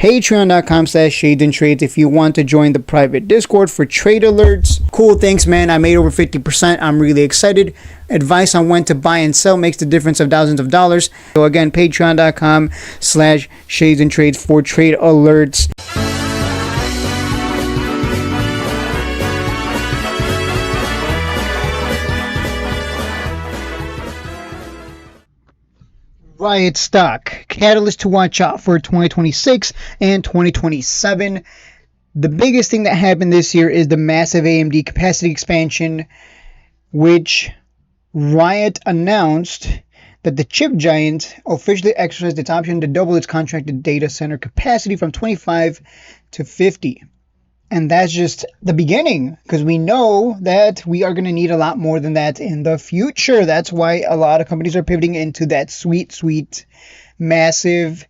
Patreon.com/shadesandtrades if you want to join the private Discord for trade alerts. Cool, thanks man. I made over 50%. I'm really excited. Advice on when to buy and sell makes the difference of thousands of dollars. So again, Patreon.com/shadesandtrades for trade alerts. RIOT stock, catalyst to watch out for 2026 and 2027. The biggest thing that happened this year is the massive AMD capacity expansion, which RIOT announced that the chip giant officially exercised its option to double its contracted data center capacity from 25 to 50. And that's just the beginning, because we know that we are going to need a lot more than that in the future. That's why a lot of companies are pivoting into that sweet, massive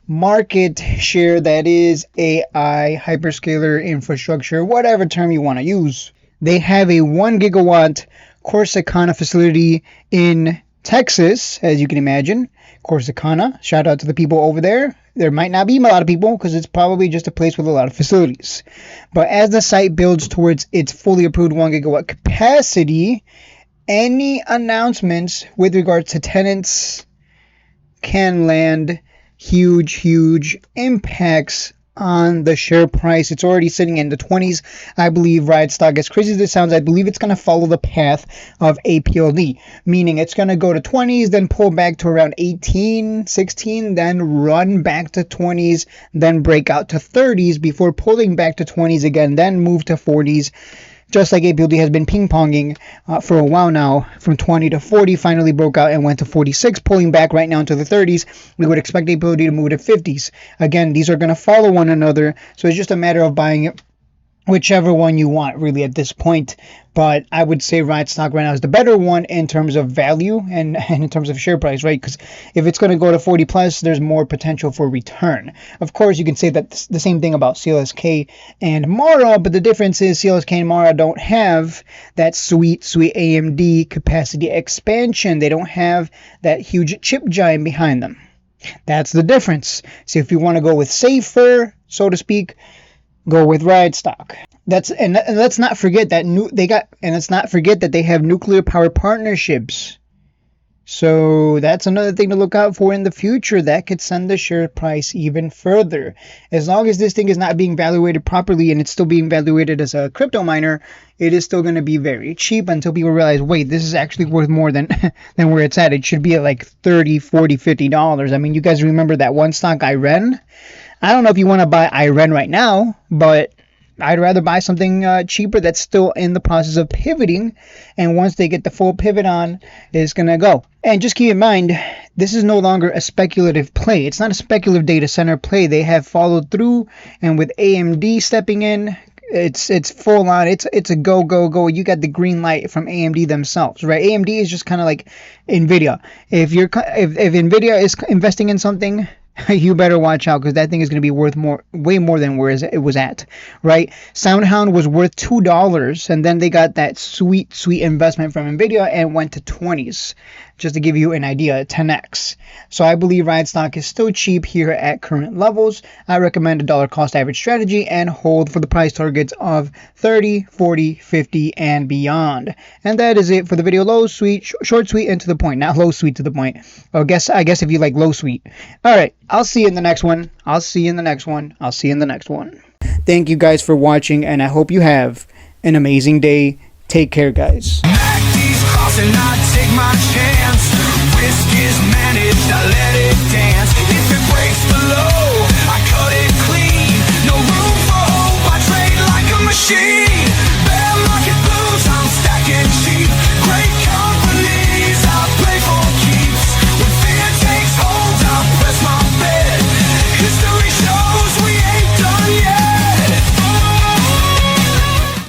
market share that is AI, hyperscaler infrastructure, whatever term you want to use. They have a 1 gigawatt Corsicana facility in Texas, as you can imagine. Corsicana, shout out to the people over there. There might not be a lot of people because it's probably just a place with a lot of facilities. But as the site builds towards its fully approved 1 gigawatt capacity, any announcements with regards to tenants can land huge impacts on the share price. It's already sitting in the 20s. I believe RIOT stock, as crazy as it sounds, I believe it's going to follow the path of APLD, meaning it's going to go to 20s, then pull back to around 18, 16, then run back to 20s, then break out to 30s before pulling back to 20s again, then move to 40s. Just like APLD has been ping-ponging for a while now, from 20 to 40, finally broke out and went to 46, pulling back right now into the 30s. We would expect APLD to move to 50s. Again, these are going to follow one another, so it's just a matter of buying it, whichever one you want, really, at this point. But I would say RIOT stock right now is the better one in terms of value and in terms of share price, right? Because if it's going to go to 40 plus, there's more potential for return. Of course, you can say that the same thing about CLSK and Mara, but the difference is CLSK and Mara don't have that sweet AMD capacity expansion. They don't have that huge chip giant behind them. That's the difference. So if you want to go with safer, so to speak, go with RIOT stock. And let's not forget that let's not forget that they have nuclear power partnerships. So that's another thing to look out for in the future. That could send the share price even further. As long as this thing is not being evaluated properly and it's still being evaluated as a crypto miner, it is still going to be very cheap until people realize, wait, this is actually worth more than where it's at. It should be at like $30, $40, $50. I mean, you guys remember that one stock, IREN? I don't know if you want to buy IREN right now, but I'd rather buy something cheaper that's still in the process of pivoting. And once they get the full pivot on, it's going to go. And just keep in mind, this is no longer a speculative play. It's not a speculative data center play. They have followed through. And with AMD stepping in, it's full on. It's a go. You got the green light from AMD themselves, right? AMD is just kind of like NVIDIA. If NVIDIA is investing in something, you better watch out, because that thing is going to be worth way more than where it was at, right? SoundHound was worth $2, and then they got that sweet investment from NVIDIA and went to 20s, just to give you an idea, 10x. So I believe RIOT stock is still cheap here at current levels. I recommend a dollar cost average strategy and hold for the price targets of 30, 40, 50, and beyond. And that is it for the video. Low, sweet, short, sweet, and to the point. Not low, sweet, to the point. I guess if you like low, sweet. All right. I'll see you in the next one. Thank you guys for watching, and I hope you have an amazing day. Take care, guys. Risk is managed, I let it dance. If it breaks below